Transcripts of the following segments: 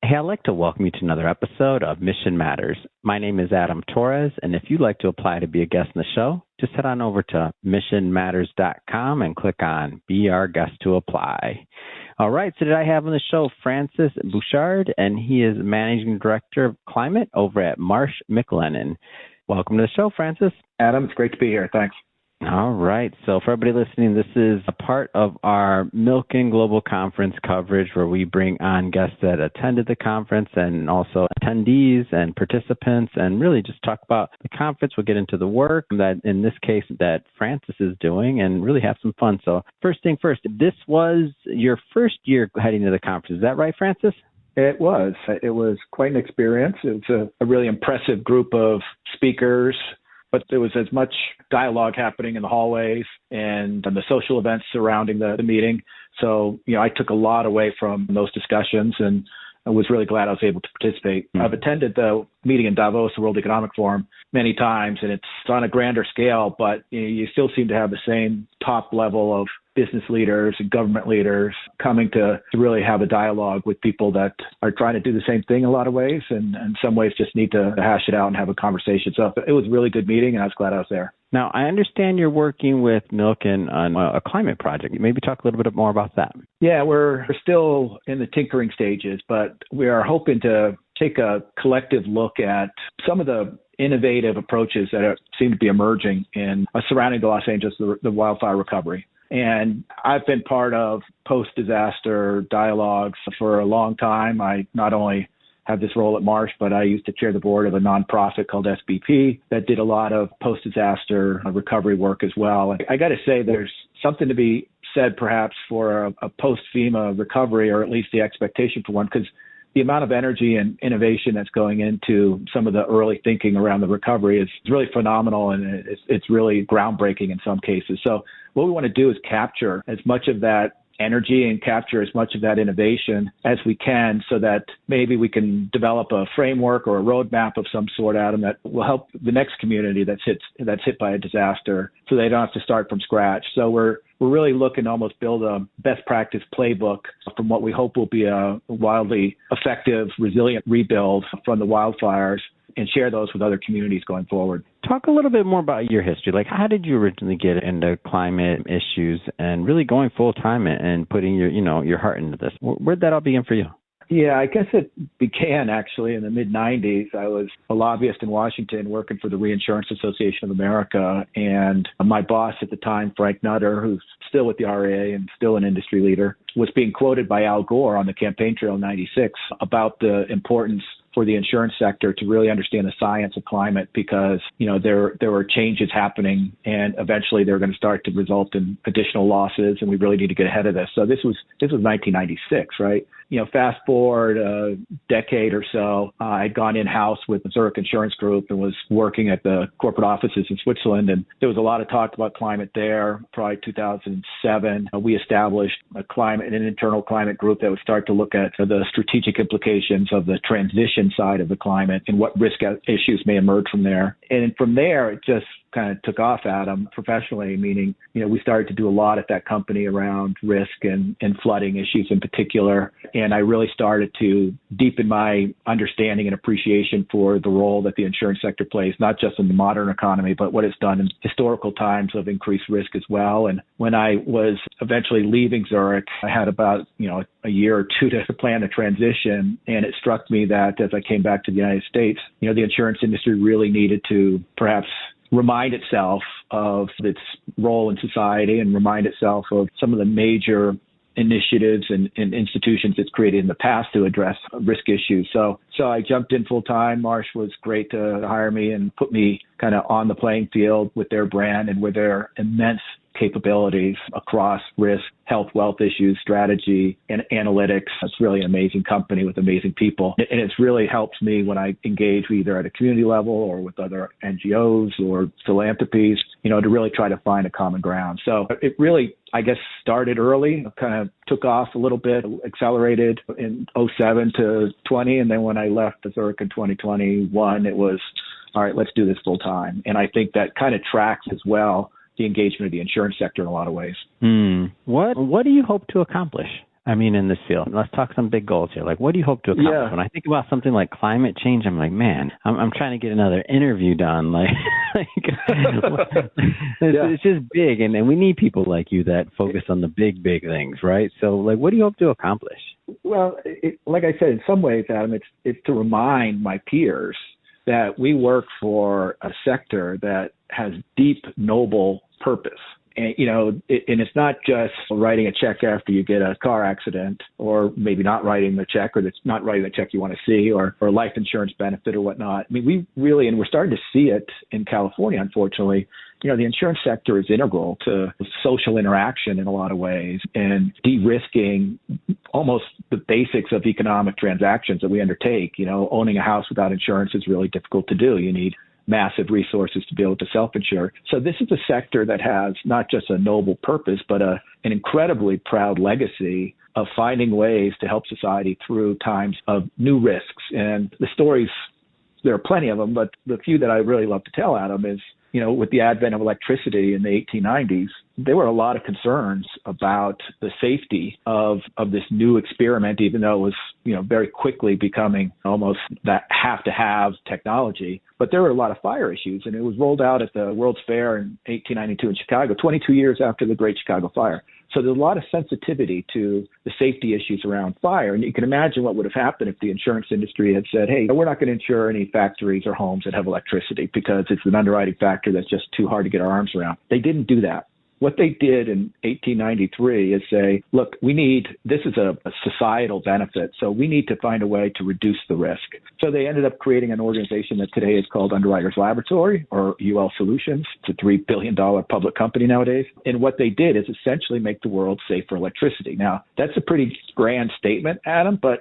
Hey, I'd like to welcome you to another episode of Mission Matters. My name is Adam Torres, and if you'd like to apply to be a guest in the show, just head on over to missionmatters.com and click on Be Our Guest to apply. All right, so today I have on the show Francis Bouchard, and he is Managing Director of Climate over at Marsh McLennan. Welcome to the show, Francis. Adam, it's great to be here. Thanks. All right. So for everybody listening, this is a part of our Milken Global Conference coverage where we bring on guests that attended the conference and also attendees and participants and really just talk about the conference. We'll get into the work that, in this case, that Francis is doing and really have some fun. So first thing first, this was your first year heading to the conference. Is that right, Francis? It was. It was quite an experience. It was a really impressive group of speakers, but there was as much dialogue happening in the hallways and the social events surrounding the meeting. So, I took a lot away from those discussions, and I was really glad I was able to participate. I've attended the meeting in Davos, the World Economic Forum, many times, and it's on a grander scale, but you still seem to have the same top level of business leaders and government leaders coming to really have a dialogue with people that are trying to do the same thing in a lot of ways, and in some ways just need to hash it out and have a conversation. So it was a really good meeting, and I was glad I was there. Now, I understand you're working with Milken on a climate project. Maybe talk a little bit more about that. Yeah, we're still in the tinkering stages, but we are hoping to take a collective look at some of the innovative approaches that seem to be emerging in surrounding the Los Angeles, the wildfire recovery. And I've been part of post-disaster dialogues for a long time. I not only have this role at Marsh, but I used to chair the board of a nonprofit called SBP that did a lot of post-disaster recovery work as well. And I got to say, there's something to be said perhaps for a post-FEMA recovery, or at least the expectation for one, because the amount of energy and innovation that's going into some of the early thinking around the recovery is really phenomenal, and it's really groundbreaking in some cases. So what we want to do is capture as much of that energy and capture as much of that innovation as we can, so that maybe we can develop a framework or a roadmap of some sort, Adam, that will help the next community that's hit by a disaster, so they don't have to start from scratch. So we're really looking to almost build a best practice playbook from what we hope will be a wildly effective, resilient rebuild from the wildfires, and share those with other communities going forward. Talk a little bit more about your history. Like, how did you originally get into climate issues and really going full time and putting your heart into this? Where'd that all begin for you? Yeah, I guess it began actually in the mid-'90s. I was a lobbyist in Washington working for the Reinsurance Association of America, and my boss at the time, Frank Nutter, who's still with the RAA and still an industry leader, was being quoted by Al Gore on the campaign trail in '96 about the importance for the insurance sector to really understand the science of climate, because there were changes happening, and eventually they're going to start to result in additional losses, and we really need to get ahead of this. So this was 1996, right? Fast forward a decade or so, I'd gone in-house with the Zurich Insurance Group and was working at the corporate offices in Switzerland, and there was a lot of talk about climate there. Probably 2007, we established an internal climate group that would start to look at the strategic implications of the transition side of the climate and what risk issues may emerge from there. And from there, it just kind of took off, Adam, professionally, meaning, we started to do a lot at that company around risk and flooding issues in particular. And I really started to deepen my understanding and appreciation for the role that the insurance sector plays, not just in the modern economy, but what it's done in historical times of increased risk as well. And when I was eventually leaving Zurich, I had about, a year or two to plan the transition. And it struck me that as I came back to the United States, the insurance industry really needed to perhaps remind itself of its role in society and remind itself of some of the major initiatives and institutions it's created in the past to address risk issues. So I jumped in full time. Marsh was great to hire me and put me kind of on the playing field with their brand and with their immense capabilities across risk, health, wealth issues, strategy, and analytics. It's really an amazing company with amazing people. And it's really helped me when I engage either at a community level or with other NGOs or philanthropies, to really try to find a common ground. So it really, I guess, started early, kind of took off a little bit, accelerated in 07 to 20. And then when I left the Zurich in 2021, it was, all right, let's do this full time. And I think that kind of tracks as well the engagement of the insurance sector in a lot of ways. What do you hope to accomplish? I mean, in this field, let's talk some big goals here. Like, what do you hope to accomplish? Yeah. When I think about something like climate change, I'm like, man, I'm trying to get another interview done. Like, it's just big. And we need people like you that focus on the big things, right? So, like, what do you hope to accomplish? Well, like I said, in some ways, Adam, it's to remind my peers that we work for a sector that has deep, noble purpose. And, and it's not just writing a check after you get a car accident, or maybe not writing the check, or it's not writing the check you want to see, or a life insurance benefit or whatnot. I mean, we really, and we're starting to see it in California, unfortunately, the insurance sector is integral to social interaction in a lot of ways, and de-risking almost the basics of economic transactions that we undertake. Owning a house without insurance is really difficult to do. You need massive resources to be able to self-insure. So this is a sector that has not just a noble purpose, but an incredibly proud legacy of finding ways to help society through times of new risks. And the stories, there are plenty of them, but the few that I really love to tell, Adam, is, with the advent of electricity in the 1890s, there were a lot of concerns about the safety of this new experiment, even though it was, very quickly becoming almost that have-to-have technology. But there were a lot of fire issues, and it was rolled out at the World's Fair in 1892 in Chicago, 22 years after the Great Chicago Fire. So there's a lot of sensitivity to the safety issues around fire. And you can imagine what would have happened if the insurance industry had said, hey, we're not going to insure any factories or homes that have electricity because it's an underwriting factor that's just too hard to get our arms around. They didn't do that. What they did in 1893 is say, look, this is a societal benefit, so we need to find a way to reduce the risk. So they ended up creating an organization that today is called Underwriters Laboratory, or UL Solutions. It's a $3 billion public company nowadays. And what they did is essentially make the world safe for electricity. Now, that's a pretty grand statement, Adam, but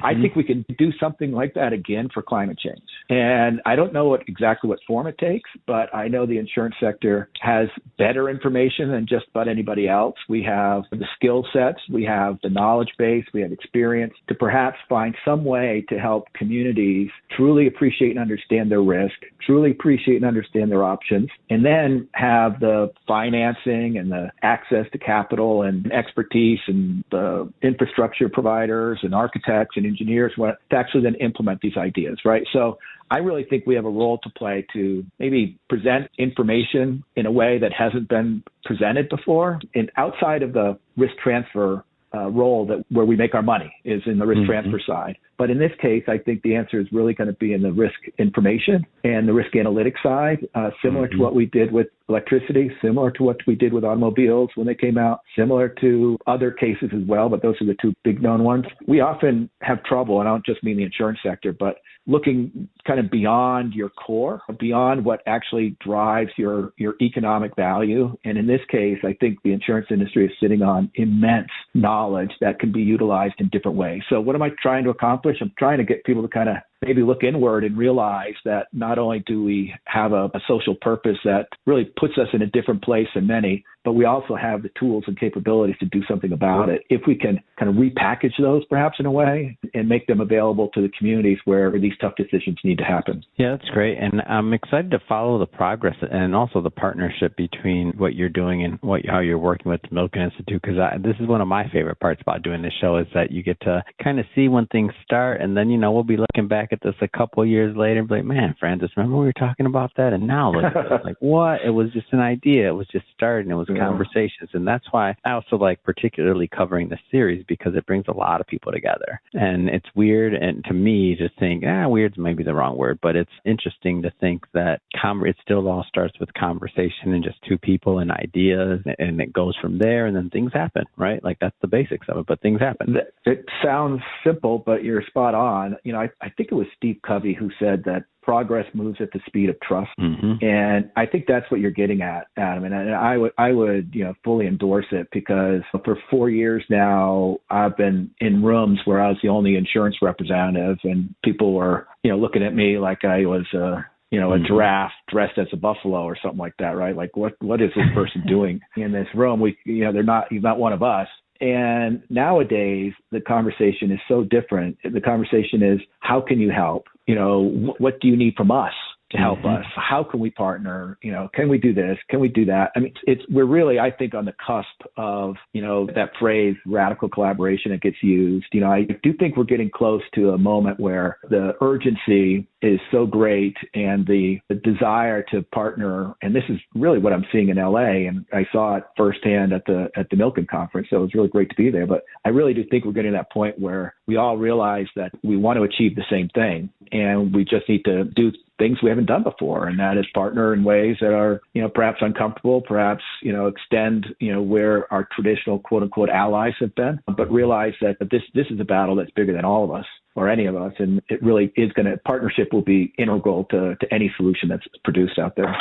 I think we can do something like that again for climate change. And I don't know exactly what form it takes, but I know the insurance sector has better information than just about anybody else. We have the skill sets, we have the knowledge base, we have experience to perhaps find some way to help communities truly appreciate and understand their risk, truly appreciate and understand their options, and then have the financing and the access to capital and expertise and the infrastructure providers and architects and engineers to actually then implement these ideas, right? So I really think we have a role to play to maybe present information in a way that hasn't been presented before. And outside of the risk transfer role where we make our money is in the risk transfer side. But in this case, I think the answer is really going to be in the risk information and the risk analytics side, similar to what we did with electricity, similar to what we did with automobiles when they came out, similar to other cases as well, but those are the two big known ones. We often have trouble, and I don't just mean the insurance sector, but looking kind of beyond your core, beyond what actually drives your economic value. And in this case, I think the insurance industry is sitting on immense knowledge that can be utilized in different ways. So what am I trying to accomplish? I'm trying to get people to kind of maybe look inward and realize that not only do we have a social purpose that really puts us in a different place than many, but we also have the tools and capabilities to do something about it. If we can kind of repackage those perhaps in a way and make them available to the communities where these tough decisions need to happen. Yeah, that's great. And I'm excited to follow the progress and also the partnership between what you're doing and how you're working with the Milken Institute, because this is one of my favorite parts about doing this show is that you get to kind of see when things start, and then, we'll be looking back at this a couple of years later and be like, man, Francis, remember we were talking about that? And now look at this. Like, what? It was just an idea. It was just starting. It was conversations. And that's why I also like particularly covering this series, because it brings a lot of people together. And it's weird, and to me, to think, weird's maybe the wrong word, but it's interesting to think that it still all starts with conversation and just two people and ideas, and it goes from there, and then things happen, right? Like, that's the basics of it, but things happen. It sounds simple, but you're spot on. I think it was Steve Covey who said that progress moves at the speed of trust. And I think that's what you're getting at, Adam. And I would fully endorse it, because for 4 years now, I've been in rooms where I was the only insurance representative, and people were, looking at me like I was a giraffe dressed as a buffalo or something like that, right? Like, what is this person doing in this room? He's not one of us. And nowadays, the conversation is so different. The conversation is, how can you help? What do you need from us to help us. How can we partner? Can we do this? Can we do that? I mean, we're really, I think, on the cusp of, that phrase radical collaboration that gets used. I do think we're getting close to a moment where the urgency is so great and the desire to partner. And this is really what I'm seeing in LA. And I saw it firsthand at the Milken conference. So it was really great to be there. But I really do think we're getting to that point where we all realize that we want to achieve the same thing. And we just need to do things we haven't done before. And that is partner in ways that are, perhaps uncomfortable, perhaps, extend, where our traditional quote unquote allies have been, but realize that this is a battle that's bigger than all of us or any of us. And it really is partnership will be integral to any solution that's produced out there.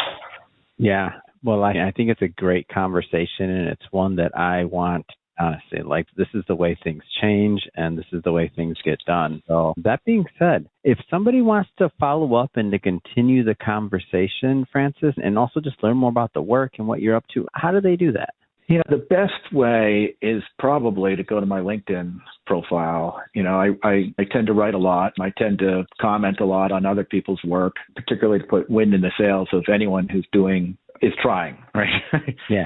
Yeah. Well, I think it's a great conversation, and it's one that I want honestly, this is the way things change and this is the way things get done. So that being said, if somebody wants to follow up and to continue the conversation, Francis, and also just learn more about the work and what you're up to, how do they do that? The best way is probably to go to my LinkedIn profile. I tend to write a lot. I tend to comment a lot on other people's work, particularly to put wind in the sails of anyone who's is trying, right? Yeah.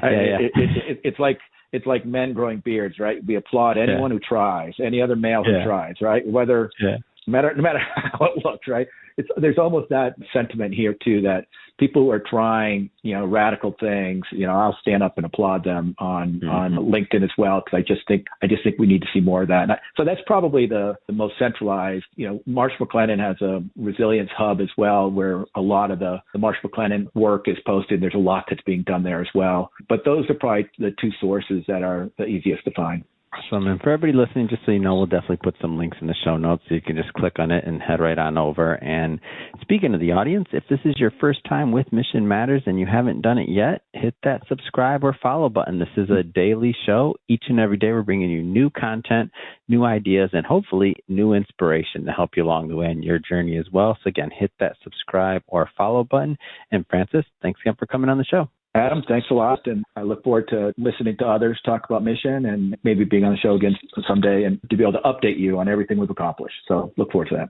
It's like men growing beards, right? We applaud anyone who tries, any other male who tries, right? Whether no matter how it looks, right? There's almost that sentiment here too, that people who are trying, radical things, I'll stand up and applaud them on LinkedIn as well, because I just think we need to see more of that. So that's probably the most centralized. Marsh McLennan has a resilience hub as well, where a lot of the Marsh McLennan work is posted. There's a lot that's being done there as well. But those are probably the two sources that are the easiest to find. Awesome. And for everybody listening, just so you know, we'll definitely put some links in the show notes so you can just click on it and head right on over. And speaking of the audience, if this is your first time with Mission Matters and you haven't done it yet, hit that subscribe or follow button. This is a daily show. Each and every day we're bringing you new content, new ideas, and hopefully new inspiration to help you along the way in your journey as well. So again, hit that subscribe or follow button. And Francis, thanks again for coming on the show. Adam, thanks a lot, and I look forward to listening to others talk about mission and maybe being on the show again someday and to be able to update you on everything we've accomplished. So look forward to that.